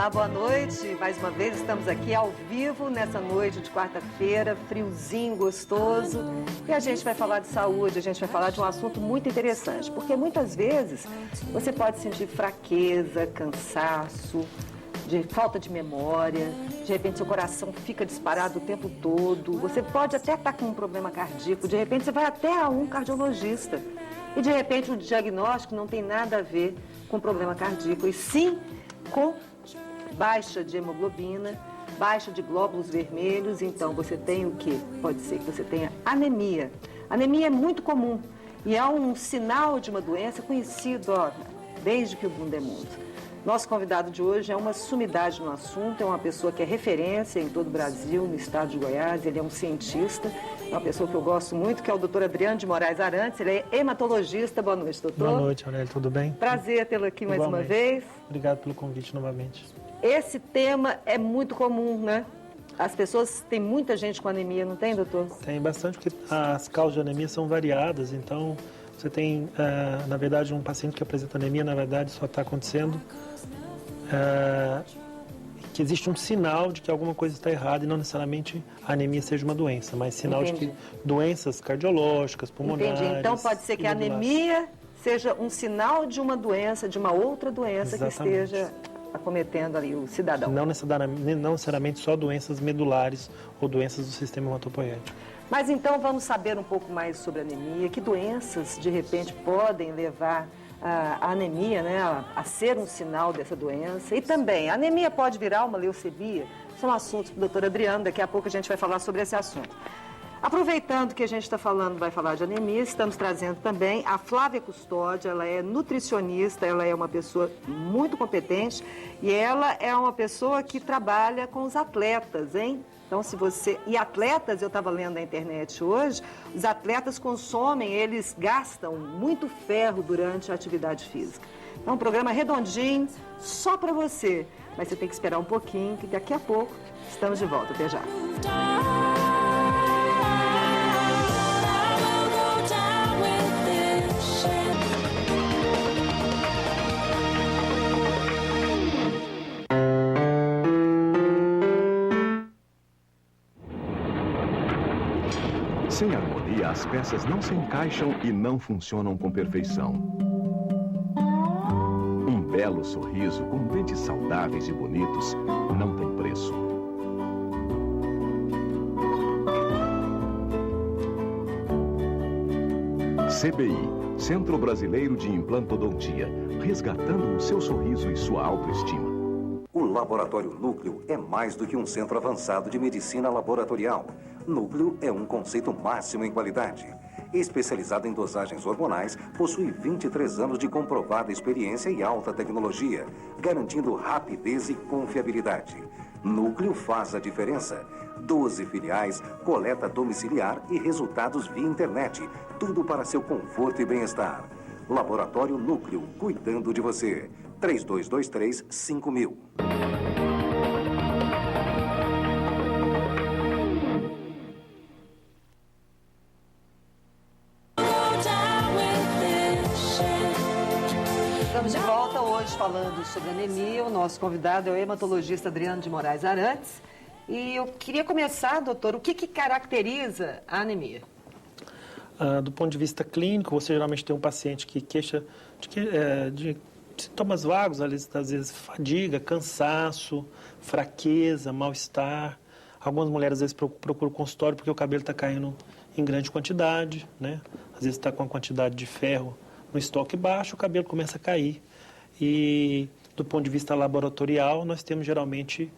Olá, boa noite. Mais uma vez estamos aqui ao vivo nessa noite de quarta-feira, friozinho, gostoso. E a gente vai falar de saúde, a gente vai falar de um assunto muito interessante, porque muitas vezes você pode sentir fraqueza, cansaço, de falta de memória, de repente seu coração fica disparado o tempo todo, você pode até estar com um problema cardíaco, de repente você vai até a um cardiologista e de repente o diagnóstico não tem nada a ver com problema cardíaco, e sim com baixa de hemoglobina, baixa de glóbulos vermelhos. Então você tem o quê? Pode ser que você tenha anemia. Anemia é muito comum e é um sinal de uma doença conhecido, desde que o mundo é mundo. Nosso convidado de hoje é uma sumidade no assunto, é uma pessoa que é referência em todo o Brasil, no estado de Goiás, ele é um cientista, é uma pessoa que eu gosto muito, que é o doutor Adriano de Moraes Arantes, ele é hematologista. Boa noite, doutor. Boa noite, Aurélia, tudo bem? Prazer tê-lo aqui mais uma vez. Obrigado pelo convite novamente. Esse tema é muito comum, né? As pessoas, tem muita gente com anemia, não tem, doutor? Tem bastante, porque as causas de anemia são variadas, então você tem, na verdade, um paciente que apresenta anemia, na verdade, só está acontecendo que existe um sinal de que alguma coisa está errada e não necessariamente a anemia seja uma doença, mas sinal Entendi. de que doenças cardiológicas, pulmonares... Entendi. Então pode ser que a anemia seja um sinal de uma doença, de uma outra doença. Exatamente. Que esteja acometendo ali o cidadão. Não necessariamente só doenças medulares ou doenças do sistema hematopoético. Mas então vamos saber um pouco mais sobre a anemia, que doenças de repente podem levar a anemia, né, a ser um sinal dessa doença. E também, a anemia pode virar uma leucemia? São assuntos para o doutor Adriano, daqui a pouco a gente vai falar sobre esse assunto. Aproveitando que a gente está falando, vai falar de anemia, estamos trazendo também a Flávia Custódio. Ela é nutricionista, ela é uma pessoa muito competente e ela é uma pessoa que trabalha com os atletas, hein? Então, se você... E atletas, eu estava lendo na internet hoje, os atletas consomem, eles gastam muito ferro durante a atividade física. Então, um programa redondinho, só para você. Mas você tem que esperar um pouquinho, que daqui a pouco estamos de volta. Até já. Sem harmonia, as peças não se encaixam e não funcionam com perfeição. Um belo sorriso com dentes saudáveis e bonitos não tem preço. CBI, Centro Brasileiro de Implantodontia, resgatando o seu sorriso e sua autoestima. O Laboratório Núcleo é mais do que um centro avançado de medicina laboratorial. Núcleo é um conceito máximo em qualidade. Especializado em dosagens hormonais, possui 23 anos de comprovada experiência e alta tecnologia, garantindo rapidez e confiabilidade. Núcleo faz a diferença. 12 filiais, coleta domiciliar e resultados via internet. Tudo para seu conforto e bem-estar. Laboratório Núcleo, cuidando de você. 3223-5000. Estamos de volta hoje falando sobre anemia. O nosso convidado é o hematologista Adriano de Moraes Arantes. E eu queria começar, doutor, o que caracteriza a anemia? Do ponto de vista clínico, você geralmente tem um paciente que queixa de sintomas vagos, às vezes fadiga, cansaço, fraqueza, mal-estar. Algumas mulheres às vezes procuram o consultório porque o cabelo está caindo em grande quantidade, né? Às vezes está com a quantidade de ferro no estoque baixo, o cabelo começa a cair. E do ponto de vista laboratorial, nós temos geralmente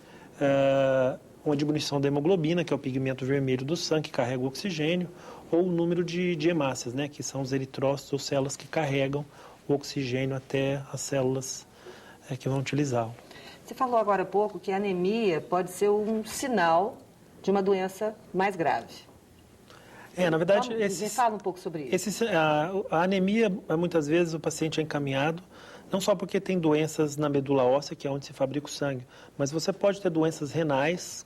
uma diminuição da hemoglobina, que é o pigmento vermelho do sangue que carrega o oxigênio, ou o número de hemácias, né, que são os eritrócitos ou células que carregam o oxigênio até as células que vão utilizá-lo. Você falou agora há pouco que a anemia pode ser um sinal de uma doença mais grave. Na verdade... Fala um pouco sobre isso. A anemia, muitas vezes, o paciente é encaminhado, não só porque tem doenças na medula óssea, que é onde se fabrica o sangue, mas você pode ter doenças renais,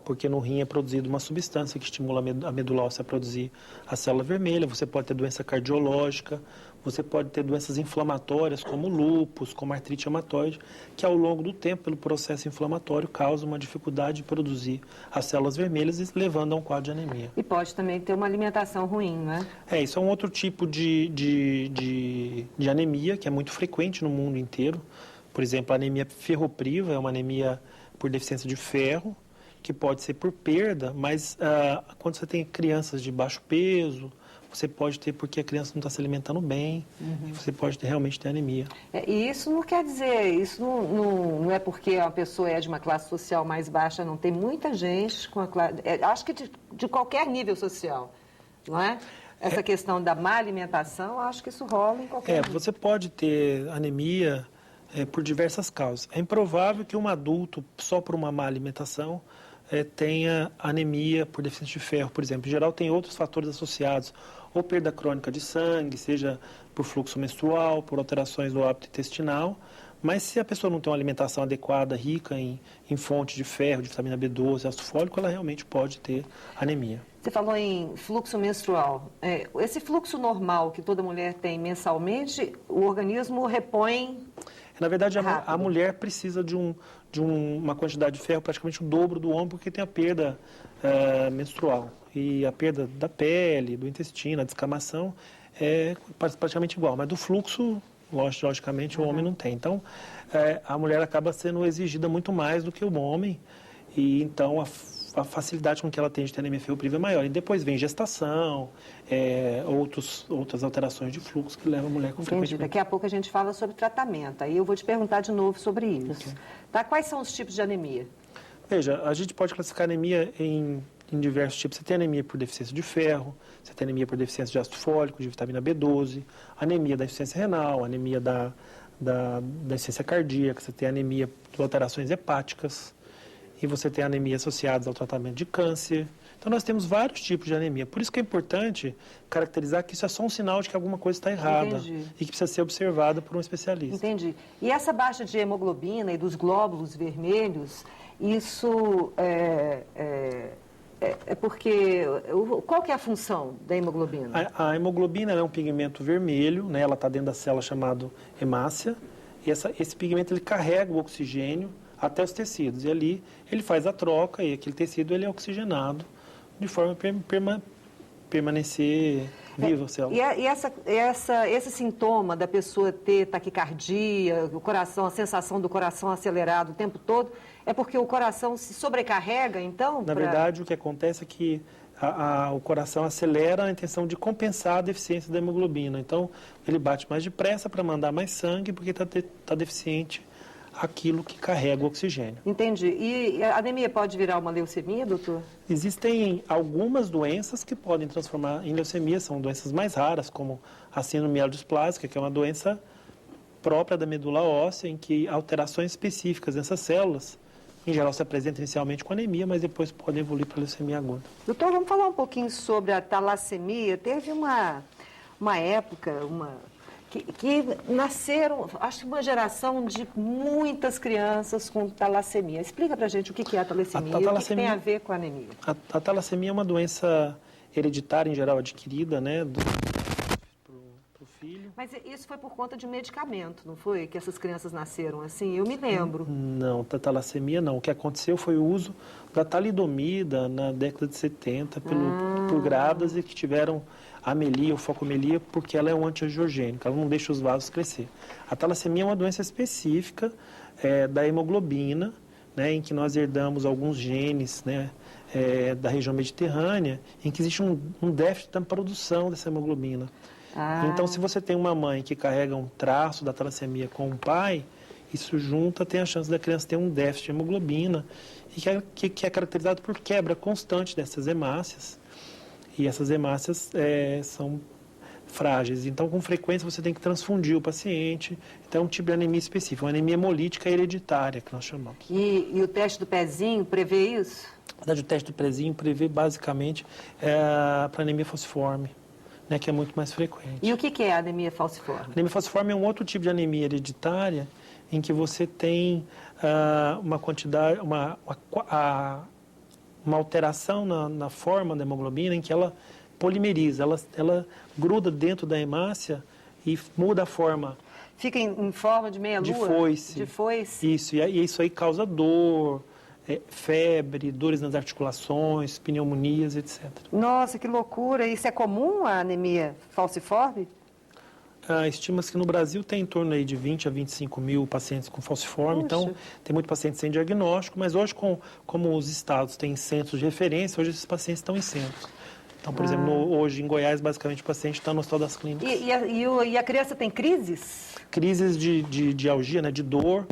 porque no rim é produzida uma substância que estimula a medula óssea a produzir a célula vermelha. Você pode ter doença cardiológica, você pode ter doenças inflamatórias como lúpus, como artrite reumatoide, que ao longo do tempo, pelo processo inflamatório, causam uma dificuldade de produzir as células vermelhas, levando a um quadro de anemia. E pode também ter uma alimentação ruim, né? Isso é um outro tipo de anemia que é muito frequente no mundo inteiro. Por exemplo, a anemia ferropriva é uma anemia por deficiência de ferro, que pode ser por perda, mas quando você tem crianças de baixo peso, você pode ter porque a criança não está se alimentando bem, e você pode realmente ter anemia. E isso não quer dizer, isso não é porque a pessoa é de uma classe social mais baixa, não. Tem muita gente com a classe... acho que de qualquer nível social, não é? Essa questão da má alimentação, acho que isso rola em qualquer nível. Você pode ter anemia por diversas causas. É improvável que um adulto, só por uma má alimentação, tenha anemia por deficiência de ferro, por exemplo. Em geral, tem outros fatores associados, ou perda crônica de sangue, seja por fluxo menstrual, por alterações do hábito intestinal. Mas se a pessoa não tem uma alimentação adequada, rica em fontes de ferro, de vitamina B12, ácido fólico, ela realmente pode ter anemia. Você falou em fluxo menstrual. Esse fluxo normal que toda mulher tem mensalmente, o organismo repõe... Na verdade, a mulher precisa de uma quantidade de ferro praticamente o dobro do homem, porque tem a perda menstrual. E a perda da pele, do intestino, a descamação é praticamente igual. Mas do fluxo, logicamente, o homem não tem. Então, a mulher acaba sendo exigida muito mais do que o homem. E então, a facilidade com que ela tem de ter anemia ferropriva é maior. E depois vem gestação, outras alterações de fluxo que levam a mulher com frequência. Daqui a pouco a gente fala sobre tratamento. Aí eu vou te perguntar de novo sobre isso. Okay. Tá? Quais são os tipos de anemia? Veja, a gente pode classificar anemia em diversos tipos. Você tem anemia por deficiência de ferro, você tem anemia por deficiência de ácido fólico, de vitamina B12, anemia da insuficiência renal, anemia da insuficiência cardíaca, você tem anemia por alterações hepáticas, e você tem anemia associadas ao tratamento de câncer. Então, nós temos vários tipos de anemia. Por isso que é importante caracterizar que isso é só um sinal de que alguma coisa está errada. Entendi. E que precisa ser observada por um especialista. Entendi. E essa baixa de hemoglobina e dos glóbulos vermelhos, isso é porque... Qual que é a função da hemoglobina? A hemoglobina é um pigmento vermelho, né? Ela está dentro da célula chamada hemácia. E esse pigmento ele carrega o oxigênio até os tecidos. E ali ele faz a troca e aquele tecido ele é oxigenado de forma a permanecer vivo a célula. E esse sintoma da pessoa ter taquicardia, o coração, a sensação do coração acelerado o tempo todo, é porque o coração se sobrecarrega, então? Na verdade, o que acontece é que o coração acelera a intenção de compensar a deficiência da hemoglobina. Então, ele bate mais depressa para mandar mais sangue, porque está deficiente aquilo que carrega o oxigênio. Entendi. E a anemia pode virar uma leucemia, doutor? Existem algumas doenças que podem transformar em leucemia, são doenças mais raras, como a síndrome mielodisplásica, que é uma doença própria da medula óssea, em que alterações específicas nessas células, em geral, se apresentam inicialmente com anemia, mas depois podem evoluir para leucemia aguda. Doutor, vamos falar um pouquinho sobre a talassemia. Teve uma época, que nasceram, acho que uma geração de muitas crianças com talassemia. Explica pra gente o que é a talassemia e o que tem a ver com a anemia. A talassemia é uma doença hereditária, em geral, adquirida, né, pro filho. Mas isso foi por conta de medicamento, não foi? Que essas crianças nasceram assim? Eu me lembro. Não, da talassemia não. O que aconteceu foi o uso da talidomida na década de 70 por grávidas e que tiveram amelia ou focomelia, porque ela é um antiangiogênico, ela não deixa os vasos crescer. A talassemia é uma doença específica da hemoglobina, né, em que nós herdamos alguns genes, né, da região mediterrânea, em que existe um déficit na produção dessa hemoglobina. Então, se você tem uma mãe que carrega um traço da talassemia com um pai, isso junta, tem a chance da criança ter um déficit de hemoglobina, e que é caracterizado por quebra constante dessas hemácias. E essas hemácias são frágeis. Então, com frequência, você tem que transfundir o paciente. Então, é um tipo de anemia específica, uma anemia hemolítica hereditária, que nós chamamos. E o teste do pezinho prevê isso? Na verdade, o teste do pezinho prevê, basicamente, para anemia falciforme, né, que é muito mais frequente. E o que é a anemia falciforme? A anemia falciforme é um outro tipo de anemia hereditária, em que você tem uma quantidade... uma alteração na forma da hemoglobina em que ela polimeriza, ela gruda dentro da hemácia e muda a forma. Fica em forma de meia-lua? De foice. De foice. Isso, e isso aí causa dor, febre, dores nas articulações, pneumonias, etc. Nossa, que loucura. Isso é comum, a anemia falciforme? Estima-se que no Brasil tem em torno aí de 20 a 25 mil pacientes com falciforme, então tem muito paciente sem diagnóstico, mas hoje, como os estados têm centros de referência, hoje esses pacientes estão em centros. Então, por exemplo, hoje em Goiás, basicamente, o paciente está no Hospital das Clínicas. E a criança tem crises? Crises de algia, né, de dor,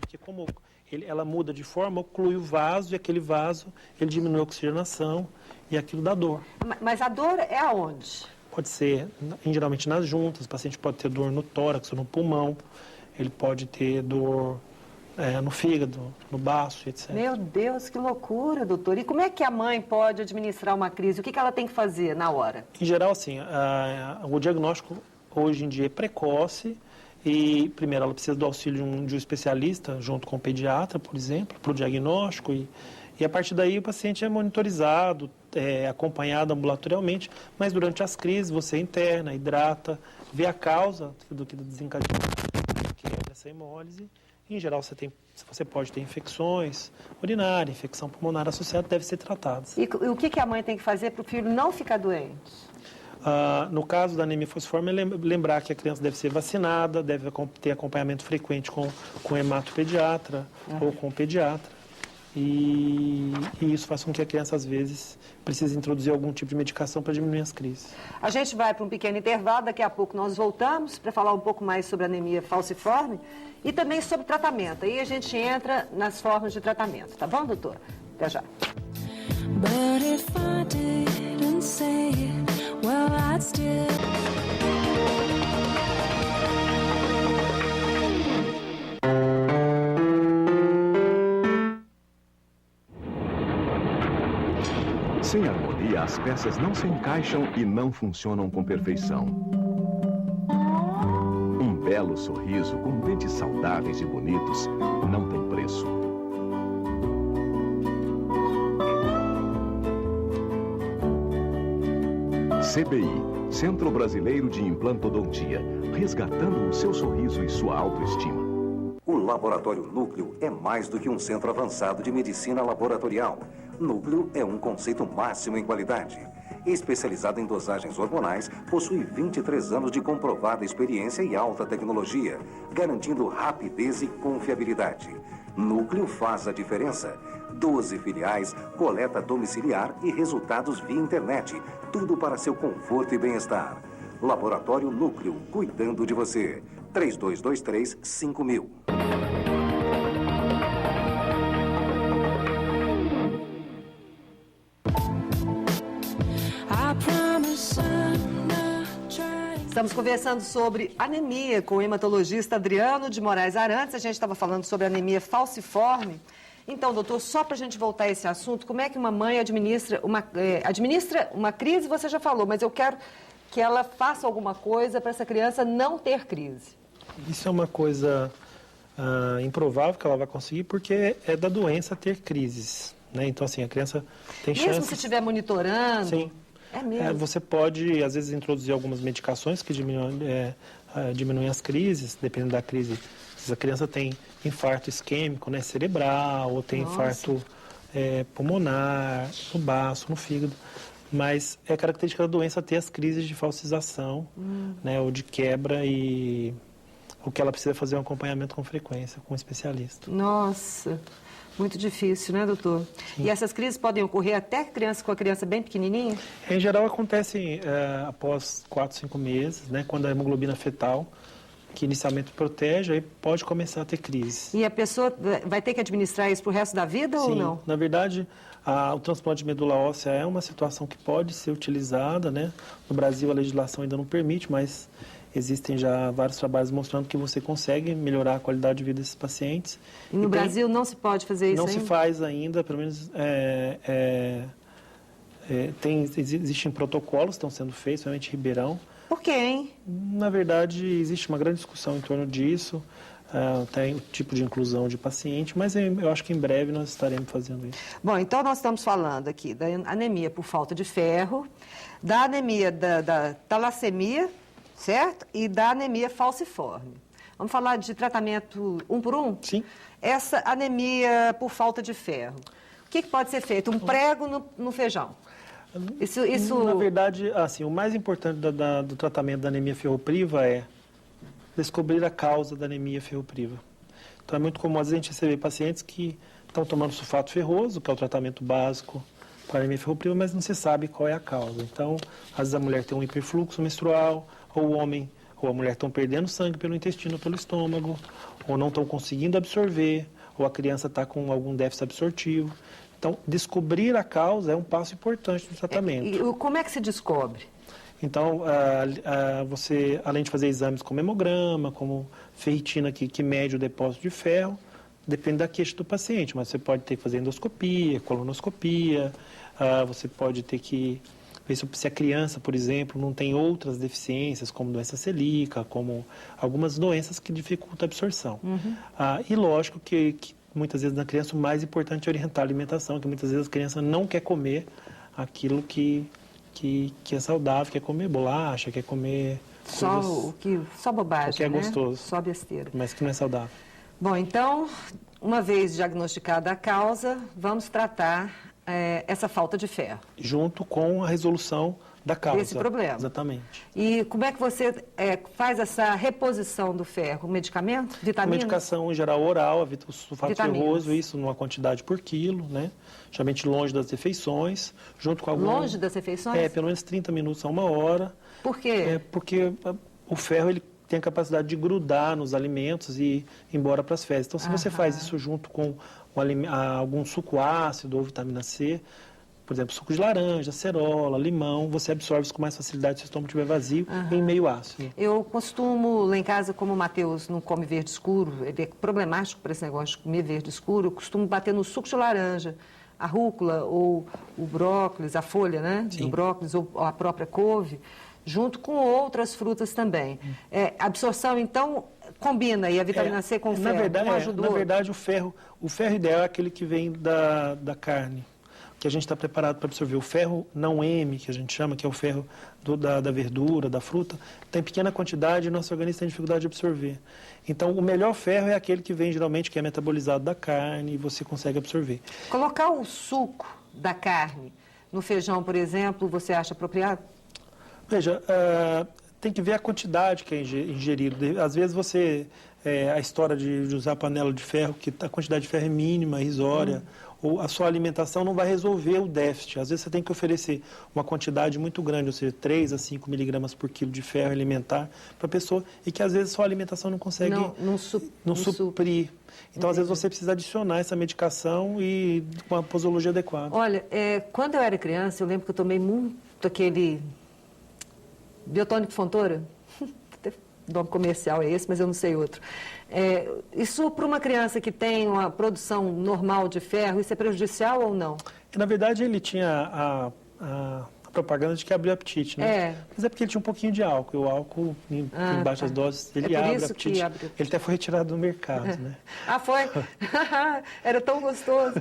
porque como ela muda de forma, oclui o vaso, e aquele vaso, ele diminui a oxigenação, e aquilo dá dor. Mas a dor é aonde? Pode ser, geralmente, nas juntas, o paciente pode ter dor no tórax ou no pulmão, ele pode ter dor no fígado, no baço, etc. Meu Deus, que loucura, doutor. E como é que a mãe pode administrar uma crise? O que ela tem que fazer na hora? Em geral, assim, o diagnóstico hoje em dia é precoce e, primeiro, ela precisa do auxílio de um especialista, junto com o pediatra, por exemplo, para o diagnóstico e a partir daí o paciente é monitorizado, acompanhado ambulatorialmente, mas durante as crises você interna, hidrata, vê a causa do que desencadeou essa hemólise. Em geral, você pode ter infecções urinárias, infecção pulmonar associada, deve ser tratadas. E o que a mãe tem que fazer para o filho não ficar doente? No caso da anemia falciforme, lembrar que a criança deve ser vacinada, deve ter acompanhamento frequente com o hematopediatra ou com o pediatra. E isso faz com que a criança, às vezes, precise introduzir algum tipo de medicação para diminuir as crises. A gente vai para um pequeno intervalo, daqui a pouco nós voltamos para falar um pouco mais sobre a anemia falciforme e também sobre tratamento. Aí a gente entra nas formas de tratamento, tá bom, doutor? Até já. But if I didn't say it, well, I'd still... Sem harmonia, as peças não se encaixam e não funcionam com perfeição. Um belo sorriso com dentes saudáveis e bonitos não tem preço. CBI, Centro Brasileiro de Implantodontia, resgatando o seu sorriso e sua autoestima. O Laboratório Núcleo é mais do que um centro avançado de medicina laboratorial. Núcleo é um conceito máximo em qualidade. Especializado em dosagens hormonais, possui 23 anos de comprovada experiência e alta tecnologia, garantindo rapidez e confiabilidade. Núcleo faz a diferença. 12 filiais, coleta domiciliar e resultados via internet. Tudo para seu conforto e bem-estar. Laboratório Núcleo, cuidando de você. 3223-5000. Estamos conversando sobre anemia com o hematologista Adriano de Moraes Arantes. A gente estava falando sobre anemia falciforme. Então, doutor, só para a gente voltar a esse assunto, como é que uma mãe administra uma crise? Você já falou, mas eu quero que ela faça alguma coisa para essa criança não ter crise. Isso é uma coisa improvável que ela vai conseguir, porque é da doença ter crises, né? Então, assim, a criança tem chance... Mesmo se estiver monitorando? Sim. É mesmo? Você pode, às vezes, introduzir algumas medicações que diminuem as crises, dependendo da crise. Se a criança tem infarto isquêmico, né, cerebral, ou tem infarto pulmonar, no baço, no fígado. Mas é característica da doença ter as crises de falcização, né, ou de quebra, e o que ela precisa fazer é um acompanhamento com frequência, com um especialista. Nossa, muito difícil, né, doutor? Sim. E essas crises podem ocorrer até com a criança bem pequenininha? Em geral, acontecem após 4, 5 meses, né, quando a hemoglobina fetal, que inicialmente protege, aí pode começar a ter crise. E a pessoa vai ter que administrar isso para o resto da vida? Sim, ou não? Na verdade, o transplante de medula óssea é uma situação que pode ser utilizada, né? No Brasil, a legislação ainda não permite, mas existem já vários trabalhos mostrando que você consegue melhorar a qualidade de vida desses pacientes. E no Brasil não se pode fazer isso ainda? Não se faz ainda, pelo menos existem protocolos que estão sendo feitos, realmente em Ribeirão. Por quê, hein? Na verdade, existe uma grande discussão em torno disso. tem o tipo de inclusão de paciente, mas eu acho que em breve nós estaremos fazendo isso. Bom, então nós estamos falando aqui da anemia por falta de ferro, da anemia da talassemia, certo? E da anemia falciforme. Vamos falar de tratamento um por um? Sim. Essa anemia por falta de ferro. O que pode ser feito? Um prego no feijão. Isso... Na verdade, assim, o mais importante do tratamento da anemia ferropriva é descobrir a causa da anemia ferropriva. Então, é muito comum, às vezes, a gente receber pacientes que estão tomando sulfato ferroso, que é o tratamento básico para a anemia ferropriva, mas não se sabe qual é a causa. Então, às vezes a mulher tem um hiperfluxo menstrual, ou o homem ou a mulher estão perdendo sangue pelo intestino, pelo estômago, ou não estão conseguindo absorver, ou a criança está com algum déficit absortivo. Então, descobrir a causa é um passo importante do tratamento. E como é que se descobre? Então, você, além de fazer exames como hemograma, como ferritina que mede o depósito de ferro, depende da queixa do paciente, mas você pode ter que fazer endoscopia, colonoscopia, você pode ter que ver se a criança, por exemplo, não tem outras deficiências, como doença celíaca, como algumas doenças que dificultam a absorção. E lógico que muitas vezes na criança o mais importante é orientar a alimentação, que muitas vezes a criança não quer comer aquilo que é saudável, quer comer bolacha, quer comer só bobagem, que é gostoso, só besteira. mas que não é saudável. Bom, então, uma vez diagnosticada a causa, vamos tratar essa falta de ferro. Junto com a resolução da causa. Desse problema. Exatamente. E como é que você faz essa reposição do ferro? Medicamento? Vitaminas? Medicação, em geral, oral, o sulfato ferroso, isso numa quantidade por quilo, né? Geralmente longe das refeições, junto com algum... Longe das refeições? Pelo menos 30 minutos a 1 hora. Por quê? Porque o ferro, ele tem a capacidade de grudar nos alimentos e ir embora para as fezes. Então, se você faz isso junto com algum suco ácido ou vitamina C, por exemplo, suco de laranja, acerola, limão, você absorve isso com mais facilidade se o estômago estiver vazio em meio ácido. Eu costumo, lá em casa, como o Matheus não come verde escuro, ele é problemático para esse negócio de comer verde escuro, eu costumo bater no suco de laranja, a rúcula ou o brócolis, a folha, né, do brócolis ou a própria couve, junto com outras frutas também. A absorção, então, combina, e a vitamina C com o ferro, na verdade, o ferro ideal é aquele que vem da carne, que a gente está preparado para absorver. O ferro não M, que a gente chama, que é o ferro da verdura, da fruta, tem pequena quantidade e nosso organismo tem dificuldade de absorver. Então, o melhor ferro é aquele que vem, geralmente, que é metabolizado da carne e você consegue absorver. Colocar o suco da carne no feijão, por exemplo, você acha apropriado? Veja, tem que ver a quantidade que é ingerido. Às vezes a história de usar panela de ferro, que a quantidade de ferro é mínima, irrisória, ou a sua alimentação não vai resolver o déficit. Às vezes você tem que oferecer uma quantidade muito grande, ou seja, 3 a 5 miligramas por quilo de ferro alimentar para a pessoa, e que às vezes a sua alimentação não consegue não suprir. Então, às vezes você precisa adicionar essa medicação e com a posologia adequada. Olha, quando eu era criança, eu lembro que eu tomei muito aquele biotônico Fontoura. O nome comercial é esse, mas eu não sei outro. Isso para uma criança que tem uma produção normal de ferro, isso é prejudicial ou não? Na verdade, ele tinha a propaganda de que abriu apetite, né? Mas é porque ele tinha um pouquinho de álcool. E o álcool, em baixas doses, ele abre apetite. Ele até foi retirado do mercado, né? Foi? Era tão gostoso.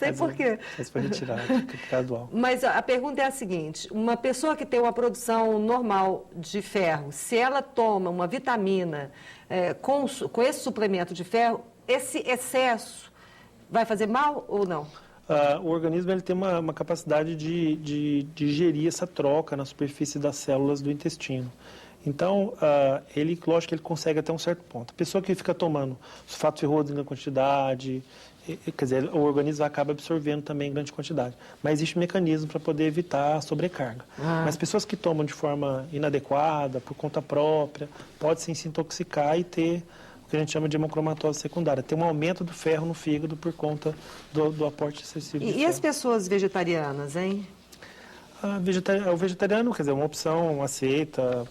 Sei por quê. Mas foi retirado, por causa do álcool. Mas a pergunta é a seguinte: uma pessoa que tem uma produção normal de ferro, se ela toma uma vitamina com esse suplemento de ferro, esse excesso vai fazer mal ou não? O organismo ele tem uma capacidade de gerir essa troca na superfície das células do intestino. Então, lógico que ele consegue até um certo ponto. A pessoa que fica tomando sulfato ferroso em grande quantidade, quer dizer, o organismo acaba absorvendo também em grande quantidade. Mas existe um mecanismo para poder evitar a sobrecarga. Mas pessoas que tomam de forma inadequada, por conta própria, podem sim se intoxicar e ter o que a gente chama de hemocromatose secundária. Tem um aumento do ferro no fígado por conta do aporte excessivo de ferro. E as pessoas vegetarianas, hein? O vegetariano, quer dizer, é uma opção aceita.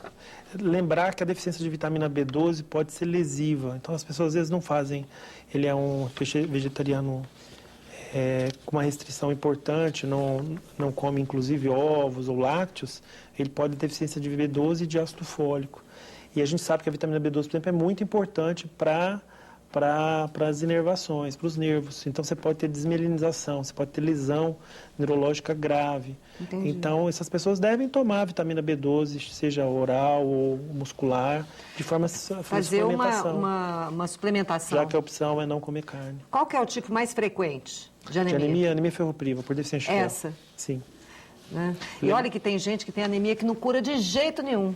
Lembrar que a deficiência de vitamina B12 pode ser lesiva. Então, as pessoas às vezes não fazem. Ele é um vegetariano com uma restrição importante, não come inclusive ovos ou lácteos. Ele pode ter deficiência de B12 e de ácido fólico. E a gente sabe que a vitamina B12, por exemplo, é muito importante para as inervações, para os nervos. Então, você pode ter desmielinização, você pode ter lesão neurológica grave. Entendi. Então, essas pessoas devem tomar vitamina B12, seja oral ou muscular, de forma Fazer suplementação. uma suplementação. Já que a opção é não comer carne. Qual que é o tipo mais frequente de anemia? De anemia, anemia ferropriva, por deficiência de ferro. Essa? Sim. Né? E olha que tem gente que tem anemia que não cura de jeito nenhum,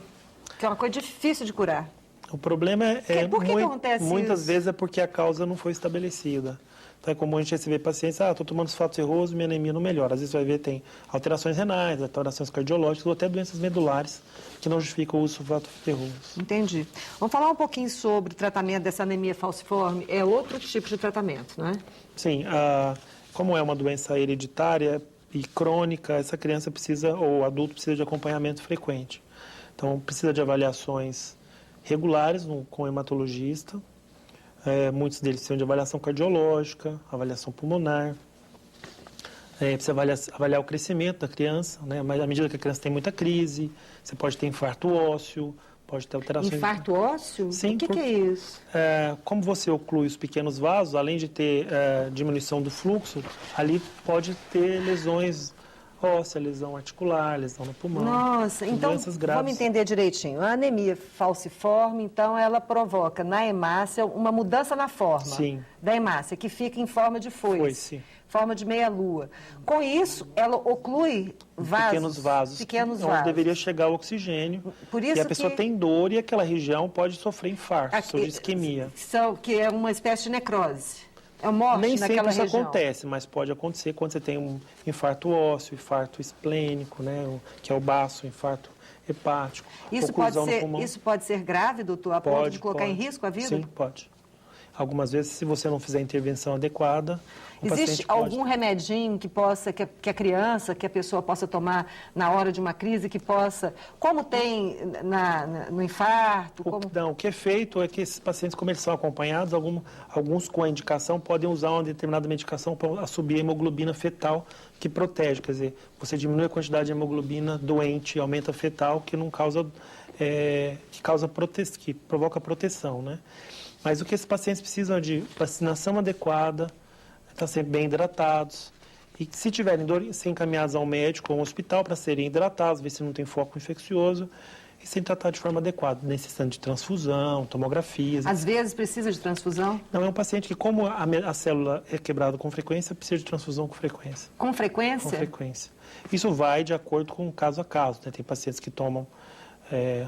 que é uma coisa difícil de curar. O problema Por que acontece muitas isso? vezes é porque a causa não foi estabelecida. Então é comum a gente receber pacientes, estou tomando sulfato ferroso, minha anemia não melhora. Às vezes vai ver tem alterações renais, alterações cardiológicas ou até doenças medulares que não justificam o uso de sulfato ferroso. Entendi. Vamos falar um pouquinho sobre o tratamento dessa anemia falciforme. É outro tipo de tratamento, não é? Sim, como é uma doença hereditária e crônica, essa criança precisa, ou adulto precisa de acompanhamento frequente. Então precisa de avaliações regulares com o hematologista. Muitos deles precisam de avaliação cardiológica, avaliação pulmonar. Precisa avaliar o crescimento da criança, né? Mas à medida que a criança tem muita crise, você pode ter infarto ósseo, pode ter alterações... Infarto ósseo? Sim. O que é isso? Como você oclui os pequenos vasos, além de ter diminuição do fluxo, ali pode ter lesões óssea, lesão articular, lesão no pulmão. Nossa, então doenças graves. vamos entender direitinho. A anemia falciforme, então, ela provoca na hemácia uma mudança na forma Sim. da hemácia, que fica em forma de foice, forma de meia-lua. Com isso, ela oclui Pequenos vasos, onde deveria chegar o oxigênio. Por isso e a pessoa tem dor e aquela região pode sofrer infarto, ou isquemia. Que é uma espécie de necrose. É morte Nem naquela sempre isso região. acontece, mas pode acontecer quando você tem um infarto ósseo, infarto esplênico, né, que é o baço, infarto hepático, oclusão no pulmão. Isso pode ser grave, doutor, a ponto de colocar em risco a vida? Sim, pode. Algumas vezes, se você não fizer a intervenção adequada, o Existe paciente pode... algum remedinho que a criança, que a pessoa possa tomar na hora de uma crise, que possa, como tem no infarto? Não, o que é feito é que esses pacientes, como eles são acompanhados, alguns com a indicação podem usar uma determinada medicação para subir a hemoglobina fetal, que protege, quer dizer, você diminui a quantidade de hemoglobina doente, aumenta a fetal, que não causa, que provoca proteção, né? Mas o que esses pacientes precisam é de vacinação adequada, estar sempre bem hidratados. E se tiverem dor, ser encaminhados ao médico ou ao hospital para serem hidratados, ver se não tem foco infeccioso e serem tratados de forma adequada, necessitando de transfusão, tomografias. Às vezes precisa de transfusão? Não, é um paciente que, como a célula é quebrada com frequência, precisa de transfusão com frequência. Com frequência? Com frequência. Isso vai de acordo com caso a caso, né? Tem pacientes que tomam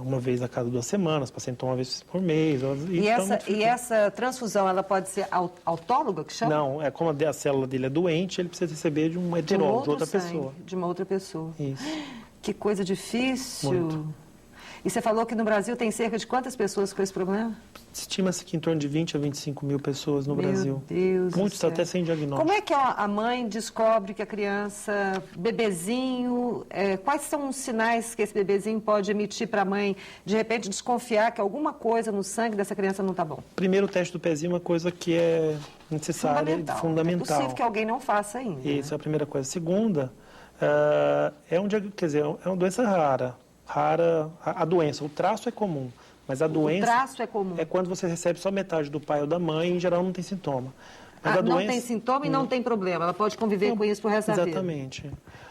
uma vez a cada 2 semanas, o paciente toma uma vez por mês. E essa transfusão, ela pode ser autóloga, que chama? Não, como a célula dele é doente, ele precisa receber de um heterólogo, de outra pessoa. De uma outra pessoa. Isso. Que coisa difícil. Muito. E você falou que no Brasil tem cerca de quantas pessoas com esse problema? Estima-se que em torno de 20 a 25 mil pessoas no Brasil. Meu Deus. Muitos até sem diagnóstico. Como é que a mãe descobre que a criança, bebezinho, quais são os sinais que esse bebezinho pode emitir para a mãe, de repente desconfiar que alguma coisa no sangue dessa criança não está bom? Primeiro, o teste do pezinho é uma coisa que é necessária, fundamental. É possível que alguém não faça ainda. Isso é a primeira coisa. Segunda, é uma doença rara. A doença, o traço é comum, mas a doença... O traço é comum. É quando você recebe só metade do pai ou da mãe, e em geral não tem sintoma. Mas não tem sintoma e não tem problema, ela pode conviver com isso pro resto da vida. Exatamente.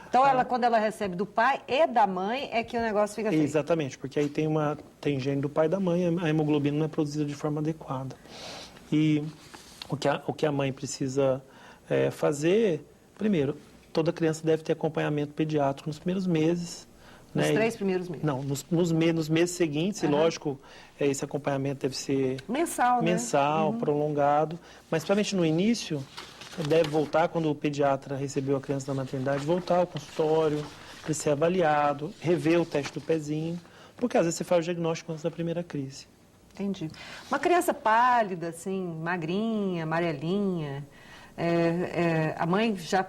Então, quando ela recebe do pai e da mãe, é que o negócio fica feio. Exatamente, porque aí tem gene do pai e da mãe, a hemoglobina não é produzida de forma adequada. E o que a mãe precisa fazer, primeiro, toda criança deve ter acompanhamento pediátrico nos primeiros meses. Nos 3 primeiros meses? Não, nos meses seguintes, e lógico, esse acompanhamento deve ser mensal, prolongado, mas principalmente no início, deve voltar, quando o pediatra recebeu a criança da maternidade, voltar ao consultório, para ser avaliado, rever o teste do pezinho, porque às vezes você faz o diagnóstico antes da primeira crise. Entendi. Uma criança pálida, assim, magrinha, amarelinha, a mãe já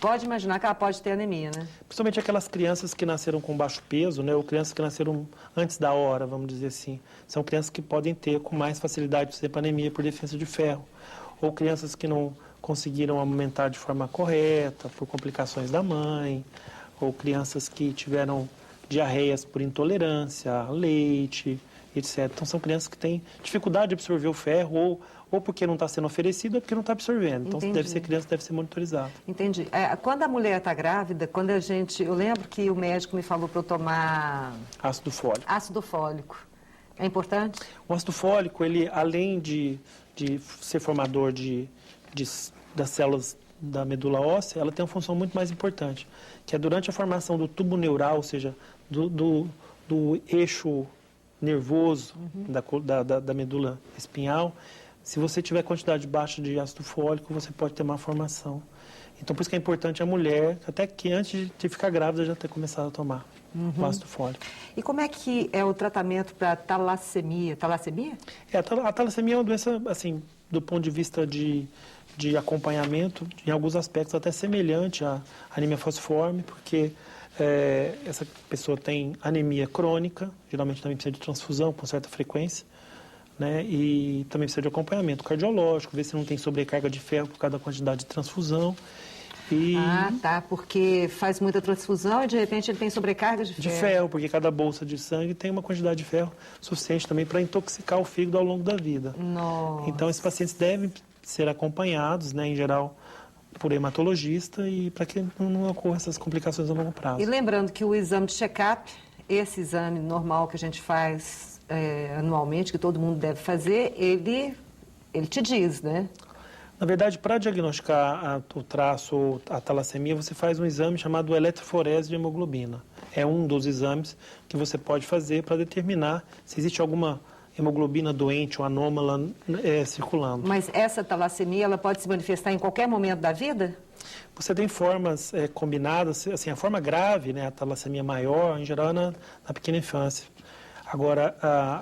pode imaginar que ela pode ter anemia, né? Principalmente aquelas crianças que nasceram com baixo peso, né? Ou crianças que nasceram antes da hora, vamos dizer assim. São crianças que podem ter com mais facilidade de ter anemia por deficiência de ferro. Ou crianças que não conseguiram amamentar de forma correta, por complicações da mãe. Ou crianças que tiveram diarreias por intolerância a leite, etc. Então, são crianças que têm dificuldade de absorver o ferro, ou porque não está sendo oferecido, ou porque não está absorvendo. Então, Entendi. deve ser criança, deve ser monitorizado. Entendi. Quando a mulher está grávida, eu lembro que o médico me falou para eu tomar Ácido fólico. ácido fólico. É importante? O ácido fólico, ele, além de ser formador das células da medula óssea, ela tem uma função muito mais importante, que é durante a formação do tubo neural, ou seja, do eixo nervoso da medula espinhal. Se você tiver quantidade baixa de ácido fólico, você pode ter uma formação. Então, por isso que é importante a mulher, até que antes de ficar grávida, já ter começado a tomar o ácido fólico. E como é que é o tratamento para talassemia? Talassemia? A talassemia é uma doença, assim, do ponto de vista de acompanhamento, em alguns aspectos até semelhante à anemia falciforme, porque essa pessoa tem anemia crônica, geralmente também precisa de transfusão com certa frequência, né? E também precisa de acompanhamento cardiológico, ver se não tem sobrecarga de ferro por causa da quantidade de transfusão. Ah, tá, porque faz muita transfusão e de repente ele tem sobrecarga de ferro. De ferro, porque cada bolsa de sangue tem uma quantidade de ferro suficiente também para intoxicar o fígado ao longo da vida. Nossa. Então, esses pacientes devem ser acompanhados, né, em geral, por hematologista e para que não ocorram essas complicações a longo prazo. E lembrando que o exame de check-up, esse exame normal que a gente faz anualmente, que todo mundo deve fazer, ele te diz, né? Na verdade, para diagnosticar o traço ou a talassemia, você faz um exame chamado eletroforese de hemoglobina. É um dos exames que você pode fazer para determinar se existe alguma hemoglobina doente ou anômala circulando. Mas essa talassemia, ela pode se manifestar em qualquer momento da vida? Você tem formas combinadas, assim, a forma grave, né, a talassemia maior, em geral, é na pequena infância. Agora,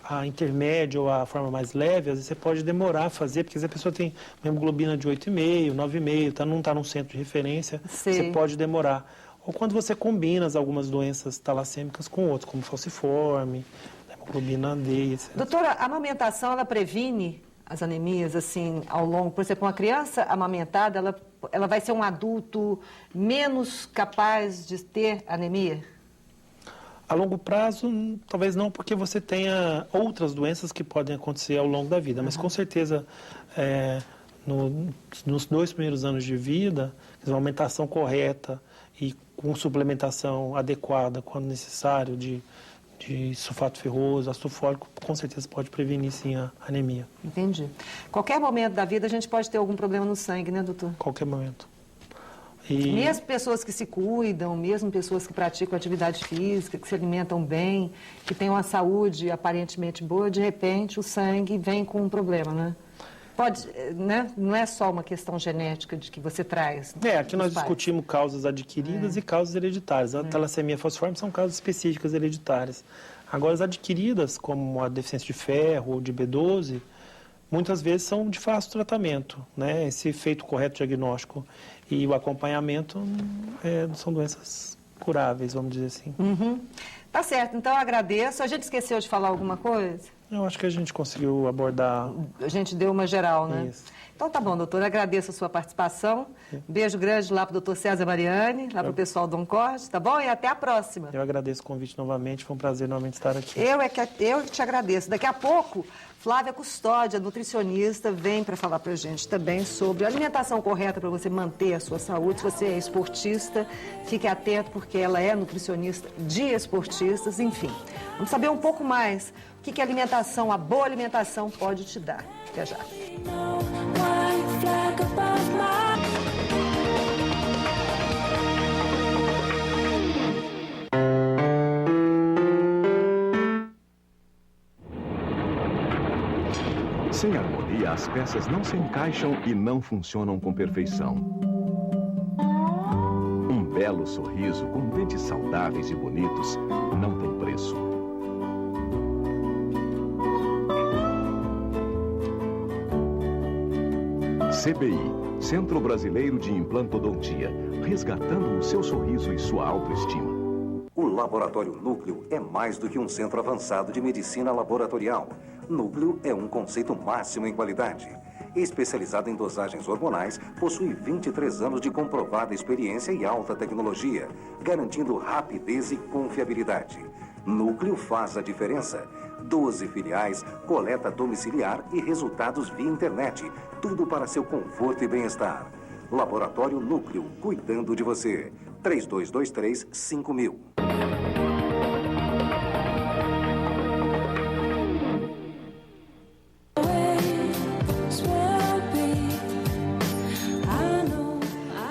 a intermédia ou a forma mais leve, às vezes você pode demorar a fazer, porque se a pessoa tem uma hemoglobina de 8,5, 9,5, não está num centro de referência, Sim. Você pode demorar. Ou quando você combina algumas doenças talassêmicas com outras, como falciforme, hemoglobina D, etc. Doutora, a amamentação, ela previne as anemias, assim, ao longo? Por exemplo, uma criança amamentada, ela vai ser um adulto menos capaz de ter anemia? A longo prazo, talvez não, porque você tenha outras doenças que podem acontecer ao longo da vida. Mas, com certeza, nos 2 primeiros anos de vida, uma alimentação correta e com suplementação adequada, quando necessário, de sulfato ferroso, ácido fólico, com certeza pode prevenir, sim, a anemia. Entendi. Qualquer momento da vida, a gente pode ter algum problema no sangue, né, doutor? Qualquer momento. Mesmo pessoas que se cuidam, mesmo pessoas que praticam atividade física, que se alimentam bem, que têm uma saúde aparentemente boa, de repente o sangue vem com um problema, né? Pode, né? Não é só uma questão genética de que você traz. Aqui nós discutimos causas adquiridas e causas hereditárias. A talassemia falciforme são causas específicas hereditárias. Agora, as adquiridas, como a deficiência de ferro ou de B12, muitas vezes são de fácil tratamento, né? Esse feito correto diagnóstico e o acompanhamento são doenças curáveis, vamos dizer assim. Tá certo, então eu agradeço. A gente esqueceu de falar alguma coisa? Eu acho que a gente conseguiu abordar. A gente deu uma geral, né? Isso. Então tá bom, doutor, agradeço a sua participação. Beijo grande lá pro doutor César Mariani, lá pro pessoal do Oncorde, tá bom? E até a próxima. Eu agradeço o convite novamente, foi um prazer novamente estar aqui. Eu que te agradeço. Daqui a pouco, Flávia Custódia, nutricionista, vem para falar para a gente também sobre a alimentação correta para você manter a sua saúde. Se você é esportista, fique atento porque ela é nutricionista de esportistas, enfim. Vamos saber um pouco mais o que a alimentação, a boa alimentação pode te dar. Até já. Sem harmonia, as peças não se encaixam e não funcionam com perfeição. Um belo sorriso com dentes saudáveis e bonitos não tem preço. CBI, Centro Brasileiro de Implantodontia, resgatando o seu sorriso e sua autoestima. O Laboratório Núcleo é mais do que um centro avançado de medicina laboratorial. Núcleo é um conceito máximo em qualidade. Especializado em dosagens hormonais, possui 23 anos de comprovada experiência e alta tecnologia, garantindo rapidez e confiabilidade. Núcleo faz a diferença. 12 filiais, coleta domiciliar e resultados via internet. Tudo para seu conforto e bem-estar. Laboratório Núcleo, cuidando de você. 3223-5000.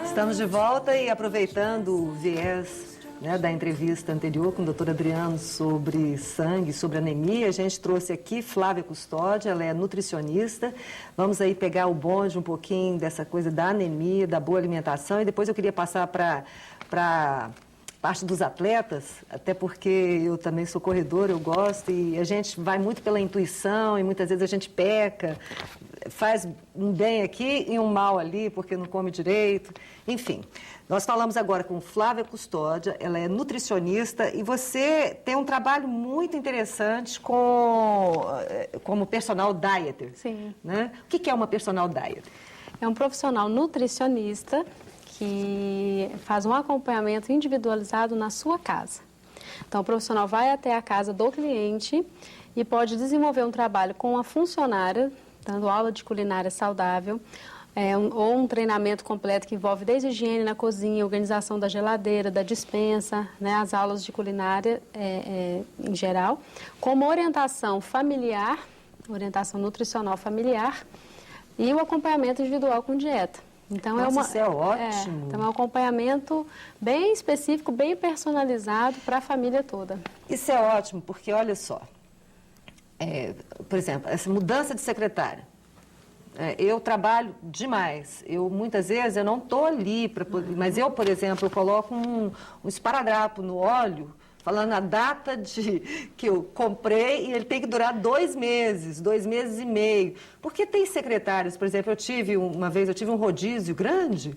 Estamos de volta e aproveitando o viés, né, da entrevista anterior com o Dr. Adriano sobre sangue, sobre anemia, a gente trouxe aqui Flávia Custódio, ela é nutricionista. Vamos aí pegar o bonde um pouquinho dessa coisa da anemia, da boa alimentação, e depois eu queria passar para parte dos atletas, até porque eu também sou corredora, eu gosto, e a gente vai muito pela intuição e muitas vezes a gente peca, faz um bem aqui e um mal ali, porque não come direito. Enfim, nós falamos agora com Flávia Custódio, ela é nutricionista e você tem um trabalho muito interessante como personal dieter. Sim. Né? O que é uma personal dieter? É um profissional nutricionista que faz um acompanhamento individualizado na sua casa. Então, o profissional vai até a casa do cliente e pode desenvolver um trabalho com a funcionária, dando aula de culinária saudável, ou um treinamento completo que envolve desde higiene na cozinha, organização da geladeira, da despensa, né, as aulas de culinária em geral, com uma orientação familiar, orientação nutricional familiar e o acompanhamento individual com dieta. Então, Nossa, isso é ótimo. Então, é um acompanhamento bem específico, bem personalizado para a família toda. Isso é ótimo, porque olha só, por exemplo, essa mudança de secretária. Eu trabalho demais. Muitas vezes eu não estou ali, mas eu, por exemplo, eu coloco um esparadrapo no óleo, falando a data que eu comprei e ele tem que durar 2 meses, 2 meses e meio. Porque tem secretários, por exemplo, uma vez eu tive um rodízio grande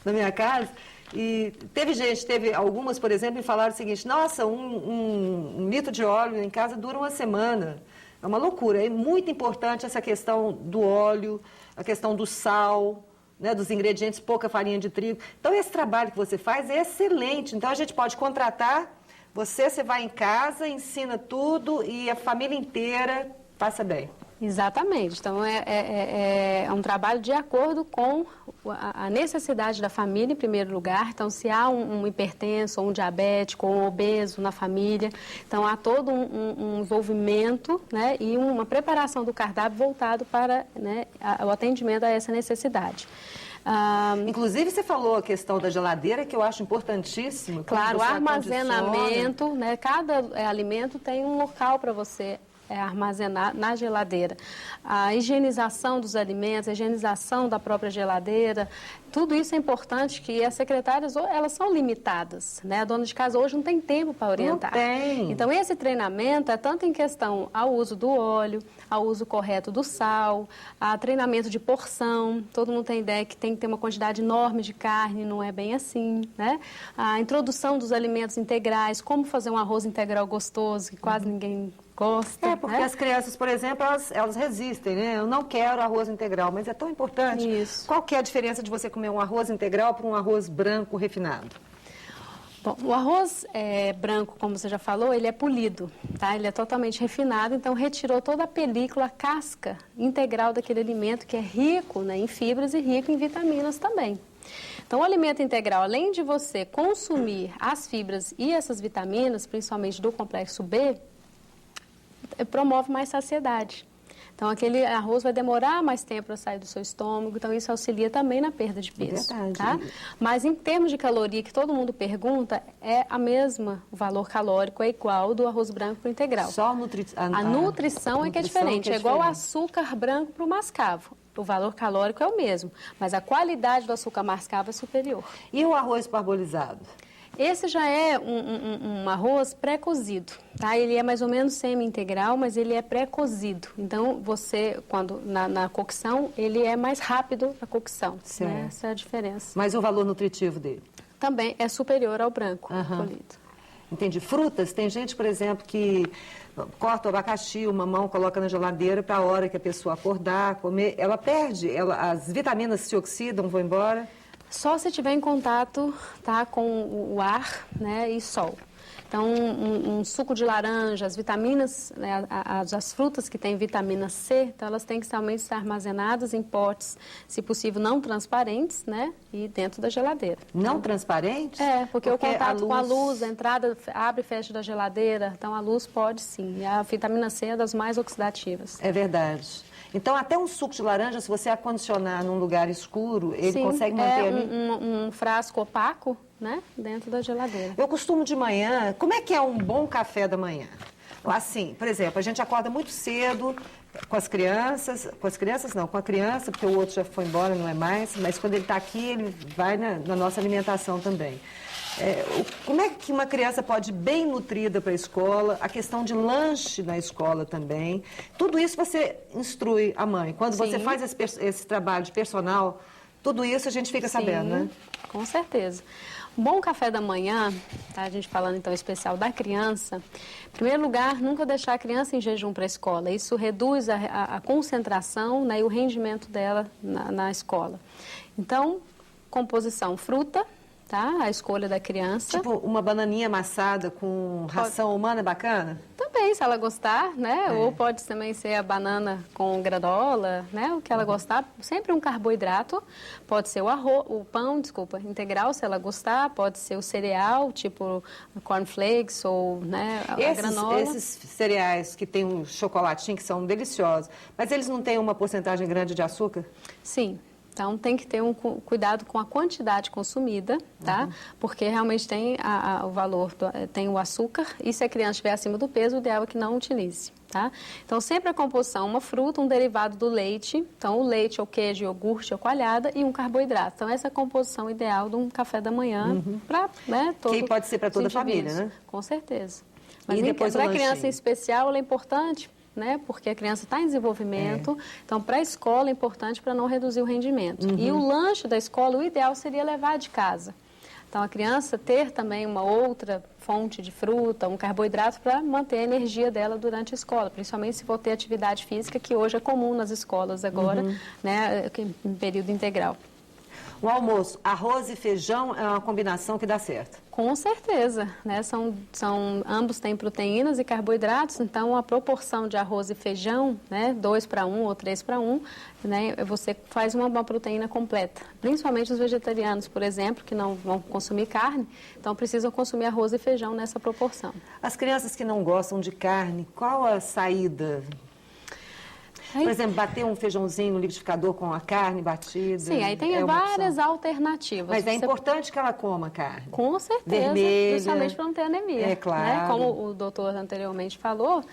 na minha casa e teve algumas, por exemplo, me falaram o seguinte: nossa, um litro de óleo em casa dura 1 semana. É uma loucura. É muito importante essa questão do óleo, a questão do sal, né, dos ingredientes, pouca farinha de trigo. Então, esse trabalho que você faz é excelente. Então, a gente pode contratar, você vai em casa, ensina tudo e a família inteira passa bem. Exatamente. Então, é um trabalho de acordo com a necessidade da família, em primeiro lugar. Então, se há um hipertenso, ou um diabético, ou um obeso na família, então há todo um envolvimento, né, e uma preparação do cardápio voltado para, né, o atendimento a essa necessidade. Inclusive, você falou a questão da geladeira, que eu acho importantíssimo. Claro, o armazenamento, né, cada alimento tem um local para você armazenar na geladeira. A higienização dos alimentos, a higienização da própria geladeira, tudo isso é importante, que as secretárias, elas são limitadas, né? A dona de casa hoje não tem tempo para orientar. Não tem. Então, esse treinamento é tanto em questão ao uso do óleo, ao uso correto do sal, a treinamento de porção. Todo mundo tem ideia que tem que ter uma quantidade enorme de carne, não é bem assim, né? A introdução dos alimentos integrais, como fazer um arroz integral gostoso, que quase ninguém gosta. Porque né? as crianças, por exemplo, elas resistem, né? Eu não quero arroz integral, mas é tão importante. Isso. Qual que é a diferença de você comer um arroz integral para um arroz branco refinado? Bom, o arroz branco, como você já falou, ele é polido, tá? Ele é totalmente refinado, então retirou toda a película, a casca integral daquele alimento que é rico, né, em fibras e rico em vitaminas também. Então, o alimento integral, além de você consumir as fibras e essas vitaminas, principalmente do complexo B, promove mais saciedade. Então, aquele arroz vai demorar mais tempo para sair do seu estômago, então isso auxilia também na perda de peso. Verdade. Tá? Mas em termos de caloria, que todo mundo pergunta, é a mesma, o valor calórico é igual do arroz branco para o integral. Só a nutrição é que é diferente, é igual o açúcar branco para o mascavo. O valor calórico é o mesmo, mas a qualidade do açúcar mascavo é superior. E o arroz parbolizado? Esse já é um arroz pré-cozido, tá? Ele é mais ou menos semi-integral, mas ele é pré-cozido. Então, você, quando na cocção, ele é mais rápido a cocção. Né? Essa é a diferença. Mas o valor nutritivo dele? Também é superior ao branco polido. Entendi. Frutas, tem gente, por exemplo, que corta o abacaxi, o mamão, coloca na geladeira para a hora que a pessoa acordar, comer. Ela perde, as vitaminas se oxidam, vão embora? Só se tiver em contato, tá, com o ar, né, e sol. Então, um suco de laranja, as vitaminas, né, as frutas que têm vitamina C, então elas têm que realmente estar armazenadas em potes, se possível, não transparentes, né, e dentro da geladeira. Não transparentes? Porque o contato com a luz, a entrada, abre e fecha da geladeira, então a luz pode sim. E a vitamina C é das mais oxidativas. É verdade. Então, até um suco de laranja, se você acondicionar num lugar escuro, ele sim, consegue manter ali? Um frasco opaco, né, dentro da geladeira. Eu costumo de manhã, como é que é um bom café da manhã? Assim, por exemplo, a gente acorda muito cedo com as crianças não, com a criança, porque o outro já foi embora, não é mais, mas quando ele está aqui, ele vai na nossa alimentação também. Como é que uma criança pode ir bem nutrida para a escola, a questão de lanche na escola também, tudo isso você instrui a mãe. Quando você faz esse trabalho de personal, tudo isso a gente fica sabendo, né? Com certeza. Um bom café da manhã, tá? A gente falando então especial da criança, em primeiro lugar, nunca deixar a criança em jejum para a escola. Isso reduz a concentração, né, e o rendimento dela na escola. Então, composição fruta, tá? A escolha da criança. Tipo, uma bananinha amassada com ração humana é bacana? Também, se ela gostar, né? Ou pode também ser a banana com granola, né? O que ela gostar. Sempre um carboidrato. Pode ser o pão, integral, se ela gostar. Pode ser o cereal, tipo cornflakes ou, né, a granola. Esses cereais que tem um chocolatinho, que são deliciosos, mas eles não têm uma porcentagem grande de açúcar? Sim. Então, tem que ter um cuidado com a quantidade consumida, tá? Porque realmente tem o valor, tem o açúcar, e se a criança estiver acima do peso, o ideal é que não utilize, tá? Então, sempre a composição, uma fruta, um derivado do leite, então o leite, ou queijo, iogurte, ou coalhada, e um carboidrato. Então, essa é a composição ideal de um café da manhã para, né, todo. Que pode ser para toda a família, né? Com certeza. Mas para a criança em especial, ela é importante, né? Porque a criança está em desenvolvimento, então para a escola é importante para não reduzir o rendimento. E o lanche da escola, o ideal seria levar de casa. Então a criança ter também uma outra fonte de fruta, um carboidrato para manter a energia dela durante a escola, principalmente se for ter atividade física, que hoje é comum nas escolas agora, né? Em período integral. O almoço, arroz e feijão é uma combinação que dá certo. Com certeza, né? Ambos têm proteínas e carboidratos, então a proporção de arroz e feijão, né, 2:1 ou 3:1, né, você faz uma proteína completa. Principalmente os vegetarianos, por exemplo, que não vão consumir carne, então precisam consumir arroz e feijão nessa proporção. As crianças que não gostam de carne, qual a saída? Por exemplo, bater um feijãozinho no liquidificador com a carne batida. Sim, aí tem várias alternativas. Mas é importante que ela coma carne. Com certeza, vermelha, principalmente para não ter anemia. É claro. Né? Como o doutor anteriormente falou,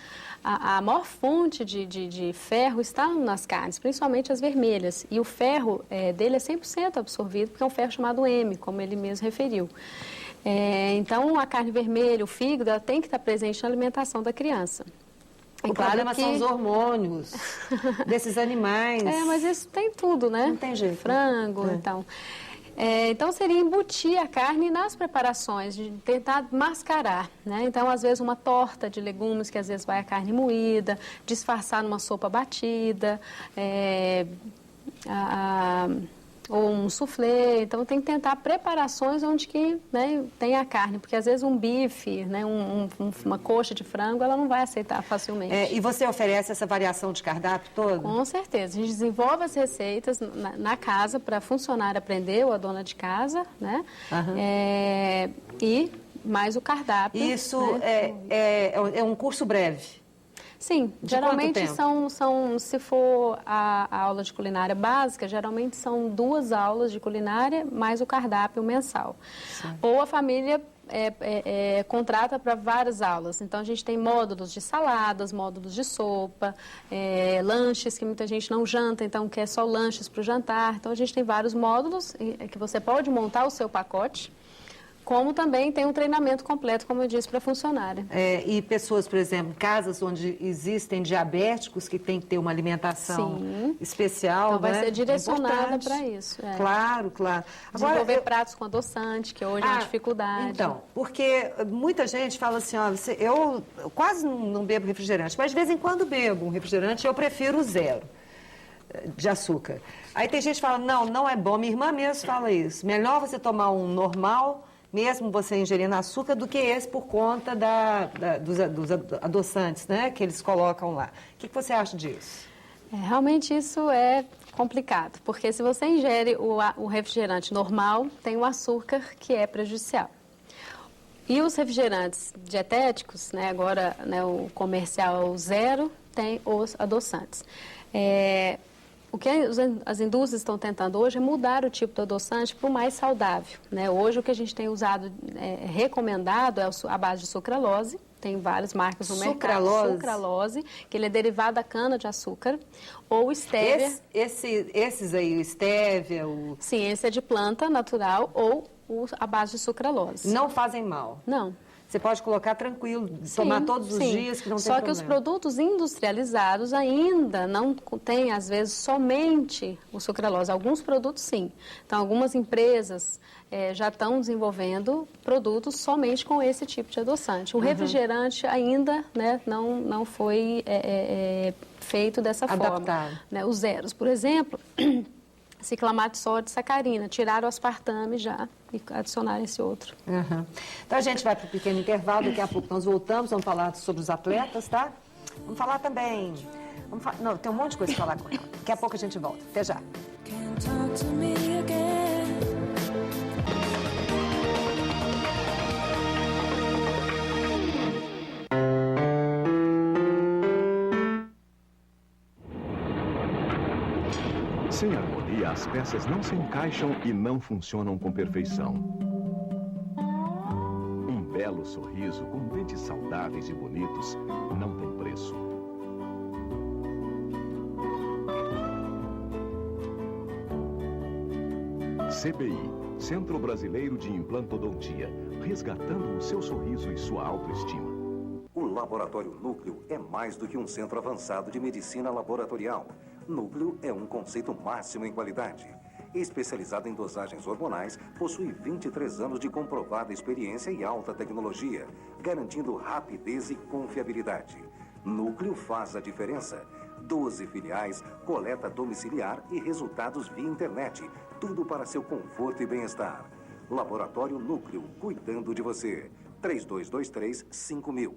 a maior fonte de ferro está nas carnes, principalmente as vermelhas. E o ferro dele é 100% absorvido, porque é um ferro chamado M, como ele mesmo referiu. Então, a carne vermelha, o fígado, ela tem que estar presente na alimentação da criança. O problema são os hormônios desses animais. Mas isso tem tudo, né? Não tem jeito. Frango, então. Então, seria embutir a carne nas preparações, de tentar mascarar, né? Então, às vezes, uma torta de legumes, que às vezes vai a carne moída, disfarçar numa sopa batida, ou um soufflé. Então, tem que tentar preparações onde que, né, tem a carne, porque às vezes um bife, né, uma coxa de frango, ela não vai aceitar facilmente. E você oferece essa variação de cardápio toda? Com certeza. A gente desenvolve as receitas na casa para funcionário aprender, ou a dona de casa, né? E mais o cardápio. Isso, né? É um curso breve? Sim, geralmente se for a aula de culinária básica, geralmente são 2 aulas de culinária mais o cardápio mensal. Sim. Ou a família contrata para várias aulas. Então, a gente tem módulos de saladas, módulos de sopa, lanches, que muita gente não janta, então quer só lanches para o jantar. Então, a gente tem vários módulos que você pode montar o seu pacote. Como também tem um treinamento completo, como eu disse, para funcionária. E pessoas, por exemplo, casas onde existem diabéticos que têm que ter uma alimentação especial, então vai ser direcionada para isso. Claro, claro. Agora, desenvolver pratos com adoçante, que hoje é uma dificuldade. Então, porque muita gente fala assim, ó, eu quase não bebo refrigerante, mas de vez em quando bebo um refrigerante, eu prefiro 0 de açúcar. Aí tem gente que fala, não é bom, minha irmã mesmo fala isso, melhor você tomar um normal mesmo você ingerindo açúcar, do que esse por conta dos adoçantes, né, que eles colocam lá. O que você acha disso? Realmente isso é complicado, porque se você ingere o refrigerante normal, tem o açúcar que é prejudicial. E os refrigerantes dietéticos, né, agora, né, o comercial zero, tem os adoçantes. O que as indústrias estão tentando hoje é mudar o tipo do adoçante para o mais saudável, né? Hoje o que a gente tem usado, recomendado, é a base de sucralose. Tem várias marcas no mercado. Sucralose, que ele é derivado da cana-de-açúcar, ou estévia. Esses aí, o estévia, Sim, esse é de planta natural ou a base de sucralose. Não fazem mal? Não. Você pode colocar tranquilo, tomar todos os dias, que não tem problema. Só que os produtos industrializados ainda não têm, às vezes, somente o sucralose. Alguns produtos, sim. Então, algumas empresas já estão desenvolvendo produtos somente com esse tipo de adoçante. O refrigerante ainda, né, não foi feito dessa forma. Né? Os zeros, por exemplo, ciclamato de sódio e sacarina. Tiraram o aspartame já e adicionaram esse outro. Então, a gente vai para o pequeno intervalo. Daqui a pouco nós voltamos. Vamos falar sobre os atletas, tá? Vamos falar também... Não, tem um monte de coisa para falar com ela. Daqui a pouco a gente volta. Até já. Sem harmonia, as peças não se encaixam e não funcionam com perfeição. Um belo sorriso com dentes saudáveis e bonitos não tem preço. CBI, Centro Brasileiro de Implantodontia, resgatando o seu sorriso e sua autoestima. O Laboratório Núcleo é mais do que um centro avançado de medicina laboratorial. Núcleo é um conceito máximo em qualidade. Especializado em dosagens hormonais, possui 23 anos de comprovada experiência e alta tecnologia, garantindo rapidez e confiabilidade. Núcleo faz a diferença. 12 filiais, coleta domiciliar e resultados via internet. Tudo para seu conforto e bem-estar. Laboratório Núcleo, cuidando de você. 3223-5000.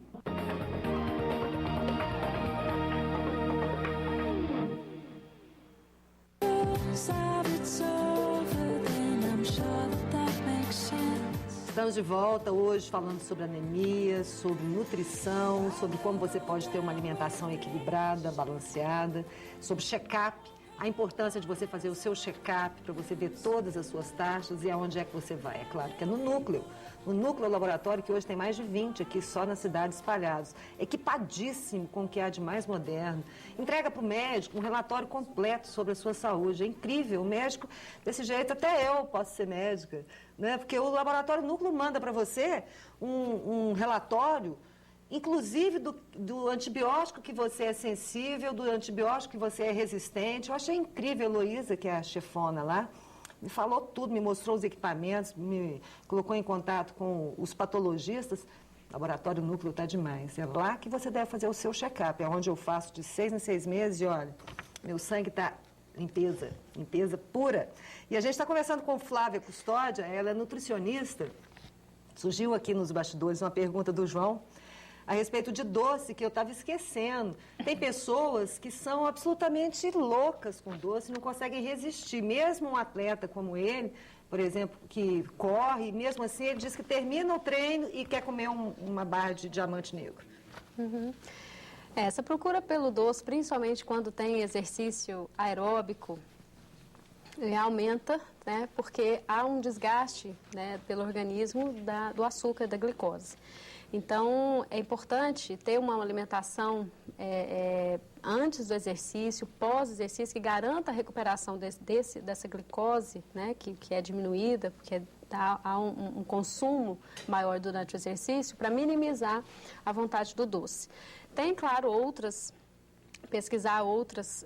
Estamos de volta hoje falando sobre anemia, sobre nutrição, sobre como você pode ter uma alimentação equilibrada, balanceada, sobre check-up, a importância de você fazer o seu check-up para você ver todas as suas taxas e aonde é que você vai. É claro que é no Núcleo laboratório, que hoje tem mais de 20 aqui só na cidade espalhados, equipadíssimo com o que há de mais moderno. Entrega para o médico um relatório completo sobre a sua saúde. É incrível, o médico, desse jeito até eu posso ser médica, né? Porque o laboratório Núcleo manda para você um relatório, inclusive do antibiótico que você é sensível, do antibiótico que você é resistente. Eu achei incrível a Heloísa, que é a chefona lá, me falou tudo, me mostrou os equipamentos, me colocou em contato com os patologistas. O Laboratório Núcleo está demais. É lá que você deve fazer o seu check-up. É onde eu faço de 6 em 6 meses e, olha, meu sangue está limpeza pura. E a gente está conversando com Flávia Custódia, ela é nutricionista. Surgiu aqui nos bastidores uma pergunta do João a respeito de doce, que eu estava esquecendo. Tem pessoas que são absolutamente loucas com doce, não conseguem resistir. Mesmo um atleta como ele, por exemplo, que corre, mesmo assim ele diz que termina o treino e quer comer uma barra de diamante negro. Essa procura pelo doce, principalmente quando tem exercício aeróbico, aumenta, né, porque há um desgaste, né, pelo organismo do açúcar, da glicose. Então, é importante ter uma alimentação antes do exercício, pós-exercício, que garanta a recuperação dessa glicose, né, que é diminuída, porque há um consumo maior durante o exercício, para minimizar a vontade do doce. Tem, claro, outras pesquisar outras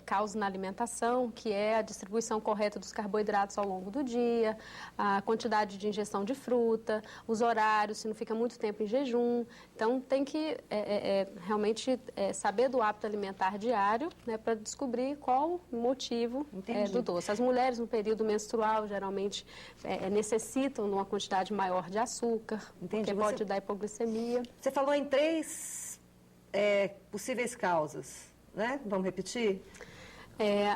causas na alimentação, que é a distribuição correta dos carboidratos ao longo do dia, a quantidade de ingestão de fruta, os horários, se não fica muito tempo em jejum. Então, tem que realmente saber do hábito alimentar diário, né, para descobrir qual o motivo do doce. As mulheres, no período menstrual, geralmente necessitam de uma quantidade maior de açúcar, porque pode dar hipoglicemia. Você falou em 3 possíveis causas, né? Vamos repetir?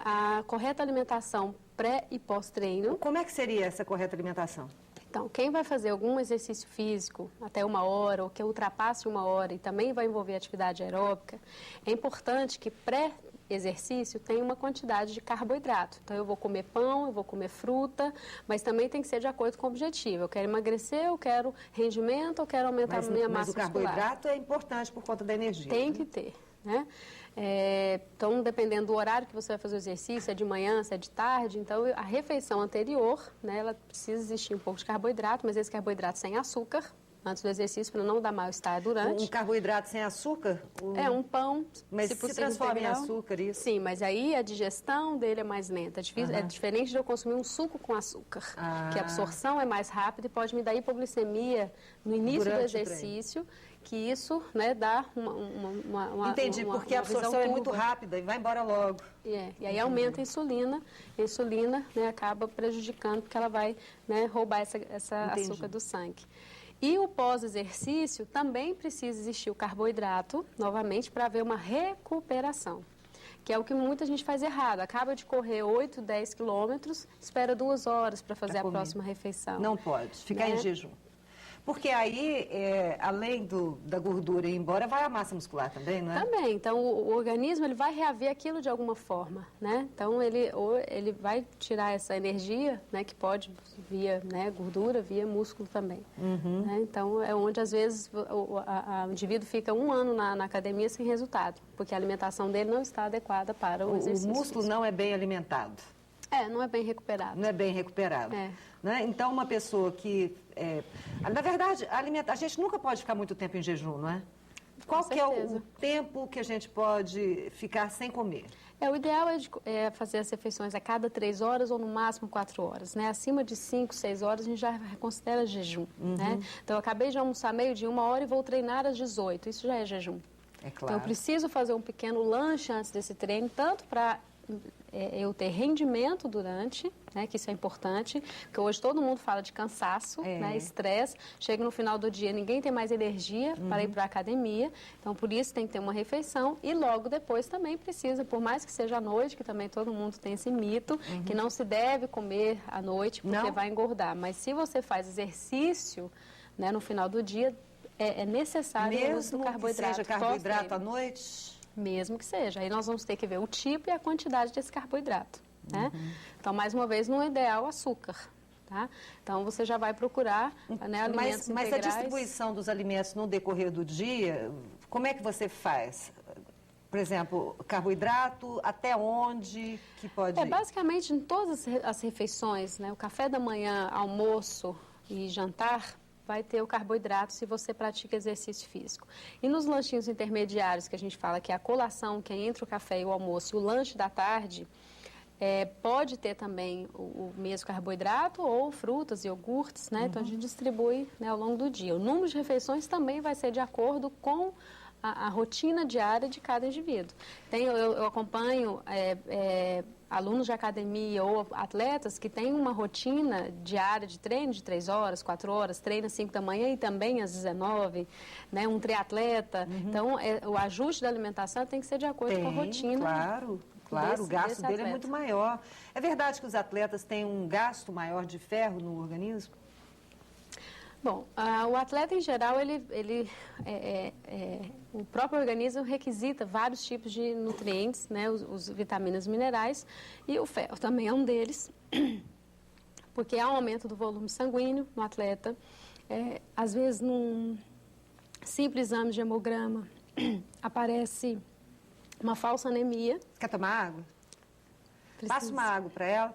A correta alimentação pré e pós-treino. Como é que seria essa correta alimentação? Então, quem vai fazer algum exercício físico até 1 hora, ou que ultrapasse 1 hora e também vai envolver atividade aeróbica, é importante que pré-exercício tenha uma quantidade de carboidrato. Então, eu vou comer pão, eu vou comer fruta, mas também tem que ser de acordo com o objetivo. Eu quero emagrecer, eu quero rendimento, eu quero aumentar a minha massa muscular. Mas o carboidrato é importante por conta da energia. Tem que ter, né? Então, dependendo do horário que você vai fazer o exercício, se é de manhã, se é de tarde, então a refeição anterior, né, ela precisa existir um pouco de carboidrato, mas esse carboidrato sem açúcar, antes do exercício, para não dar mal-estar durante. Um carboidrato sem açúcar? Um pão, mas se transforma em açúcar isso? Sim, mas aí a digestão dele é mais lenta. É diferente de eu consumir um suco com açúcar, que a absorção é mais rápida e pode me dar hipoglicemia no início do exercício, que isso, né, dá uma Entendi, porque a absorção é muito rápida e vai embora logo. E aí aumenta a insulina né, acaba prejudicando, porque ela vai, né, roubar essa açúcar do sangue. E o pós-exercício também precisa existir o carboidrato, novamente, para haver uma recuperação, que é o que muita gente faz errado. Acaba de correr 8, 10 quilômetros, espera 2 horas para fazer a próxima refeição. Não pode, ficar em jejum. Porque aí, além da gordura ir embora, vai a massa muscular também, não é? Também. Então, o organismo ele vai reaver aquilo de alguma forma, né? Então, ele vai tirar essa energia, né, que pode via, né, gordura, via músculo também. Né? Então, é onde, às vezes, o indivíduo fica 1 ano na academia sem resultado, porque a alimentação dele não está adequada para o exercício. O músculo não é bem alimentado. Não é bem recuperado. Não é bem recuperado. Né? Então, uma pessoa que... na verdade, a gente nunca pode ficar muito tempo em jejum, não é? Qual que é o tempo que a gente pode ficar sem comer? O ideal é fazer as refeições a cada 3 horas ou no máximo 4 horas. Né? Acima de 5, 6 horas a gente já considera jejum. Né? Então, eu acabei de almoçar meio-dia, 1 hora e vou treinar às 18. Isso já é jejum. É claro. Então, eu preciso fazer um pequeno lanche antes desse treino, tanto para... eu ter rendimento durante, né, que isso é importante, porque hoje todo mundo fala de cansaço, né, estresse, chega no final do dia, ninguém tem mais energia para ir para a academia, então por isso tem que ter uma refeição e logo depois também precisa, por mais que seja à noite, que também todo mundo tem esse mito, que não se deve comer à noite porque vai engordar, mas se você faz exercício, né, no final do dia, é necessário o uso do carboidrato. Mesmo que seja carboidrato à noite? Mesmo que seja. Aí nós vamos ter que ver o tipo e a quantidade desse carboidrato, né? Então, mais uma vez, não é ideal açúcar, tá? Então, você já vai procurar, né, alimentos integrais. Mas a distribuição dos alimentos no decorrer do dia, como é que você faz? Por exemplo, carboidrato, até onde que pode ir? Basicamente, em todas as refeições, né? O café da manhã, almoço e jantar, vai ter o carboidrato se você pratica exercício físico. E nos lanchinhos intermediários, que a gente fala que é a colação, que é entre o café e o almoço, e o lanche da tarde, pode ter também o mesmo carboidrato ou frutas, iogurtes, né? Então, a gente distribui, né, ao longo do dia. O número de refeições também vai ser de acordo com a rotina diária de cada indivíduo. Eu acompanho alunos de academia ou atletas que têm uma rotina diária de treino de 3 horas, 4 horas, treina às 5 da manhã e também às 19, né? Um triatleta. Então, o ajuste da alimentação tem que ser de acordo com a rotina. Claro, o gasto dele é muito maior. É verdade que os atletas têm um gasto maior de ferro no organismo? Bom, o atleta em geral, o próprio organismo requisita vários tipos de nutrientes, né, os vitaminas e minerais, e o ferro também é um deles, porque há um aumento do volume sanguíneo no atleta. Às vezes, num simples exame de hemograma, aparece uma falsa anemia. Quer tomar água? Passa uma água para ela.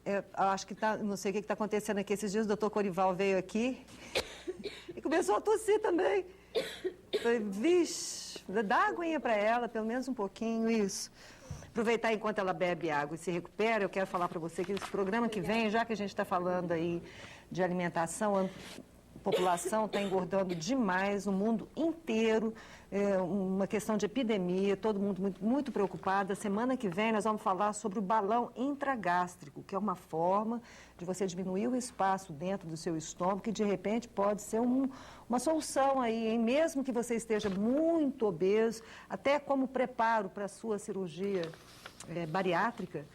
Eu acho que não sei o que está acontecendo aqui. Esses dias o doutor Corival veio aqui e começou a tossir também. Falei, vixe, Dá aguinha para ela, pelo menos um pouquinho, isso. Aproveitar enquanto ela bebe água e se recupera, eu quero falar para você que esse programa que vem, já que a gente está falando aí de alimentação, a população está engordando demais, o mundo inteiro, uma questão de epidemia, todo mundo muito preocupado. A semana que vem nós vamos falar sobre o balão intragástrico, que é uma forma de você diminuir o espaço dentro do seu estômago, que de repente pode ser uma solução aí, hein? Mesmo que você esteja muito obeso, até como preparo para a sua cirurgia bariátrica,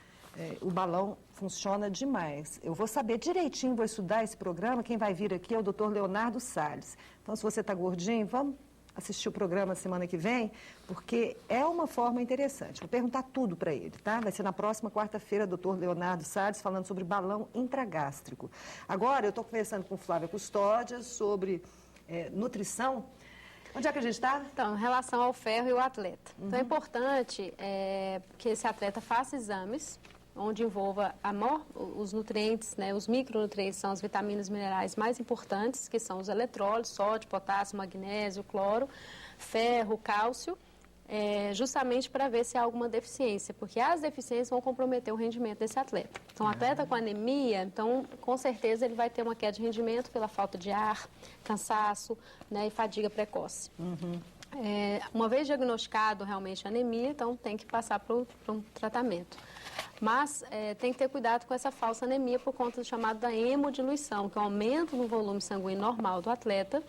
o balão funciona demais. Eu vou saber direitinho, vou estudar esse programa. Quem vai vir aqui é o Dr. Leonardo Salles. Então, se você está gordinho, vamos assistir o programa semana que vem, porque é uma forma interessante. Vou perguntar tudo para ele, tá? Vai ser na próxima quarta-feira, Dr. Leonardo Salles, falando sobre balão intragástrico. Agora, eu estou conversando com Flávia Custódia sobre nutrição. Onde é que a gente está? Então, em relação ao ferro e o atleta. Então, é importante que esse atleta faça exames onde envolva os nutrientes, né, os micronutrientes, são as vitaminas e minerais mais importantes, que são os eletrólitos, sódio, potássio, magnésio, cloro, ferro, cálcio, justamente para ver se há alguma deficiência, porque as deficiências vão comprometer o rendimento desse atleta. Então, atleta com anemia, então, com certeza ele vai ter uma queda de rendimento pela falta de ar, cansaço, né, e fadiga precoce. Uma vez diagnosticado realmente a anemia, então tem que passar por um tratamento. Mas tem que ter cuidado com essa falsa anemia por conta do chamado da hemodiluição, que é um aumento no volume sanguíneo normal do atleta,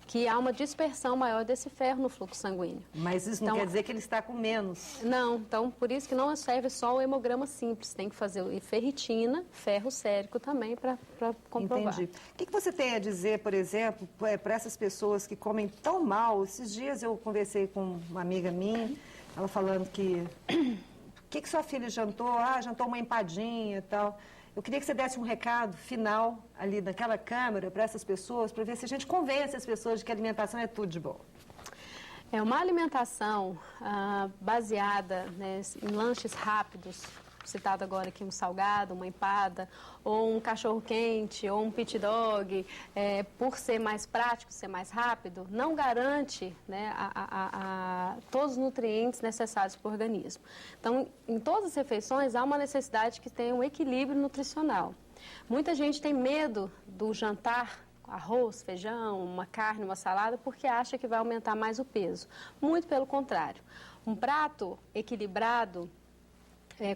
que há uma dispersão maior desse ferro no fluxo sanguíneo. Mas isso não quer dizer que ele está com menos. Não, então por isso que não serve só o hemograma simples, tem que fazer ferritina, ferro sérico também para comprovar. Entendi. O que você tem a dizer, por exemplo, para essas pessoas que comem tão mal? Esses dias eu conversei com uma amiga minha, ela falando que... O que sua filha jantou? Ah, jantou uma empadinha e tal. Eu queria que você desse um recado final ali naquela câmera para essas pessoas, para ver se a gente convence as pessoas de que a alimentação é tudo de bom. É uma alimentação baseada, né, em lanches rápidos, citado agora aqui um salgado, uma empada, ou um cachorro-quente, ou um pit dog, por ser mais prático, ser mais rápido, não garante, né, todos os nutrientes necessários para o organismo. Então, em todas as refeições, há uma necessidade que tenha um equilíbrio nutricional. Muita gente tem medo do jantar, arroz, feijão, uma carne, uma salada, porque acha que vai aumentar mais o peso. Muito pelo contrário. Um prato equilibrado,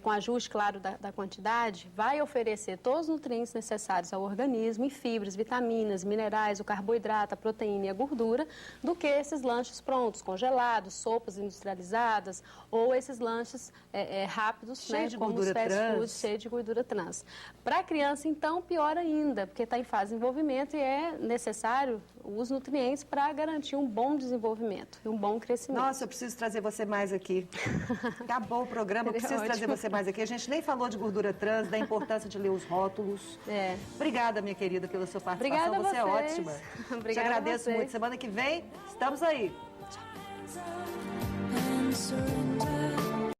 com ajuste, claro, da quantidade, vai oferecer todos os nutrientes necessários ao organismo, e fibras, vitaminas, minerais, o carboidrato, a proteína e a gordura, do que esses lanches prontos, congelados, sopas industrializadas, ou esses lanches rápidos, né, como os fast foods, cheios de gordura trans. Para a criança, então, pior ainda, porque está em fase de desenvolvimento e é necessário os nutrientes para garantir um bom desenvolvimento e um bom crescimento. Nossa, eu preciso trazer você mais aqui. Acabou o programa, eu preciso trazer você mais aqui. A gente nem falou de gordura trans, da importância de ler os rótulos. Obrigada, minha querida, pela sua participação. Obrigada você é ótima. Obrigada. Te agradeço muito. Semana que vem, estamos aí. Tchau.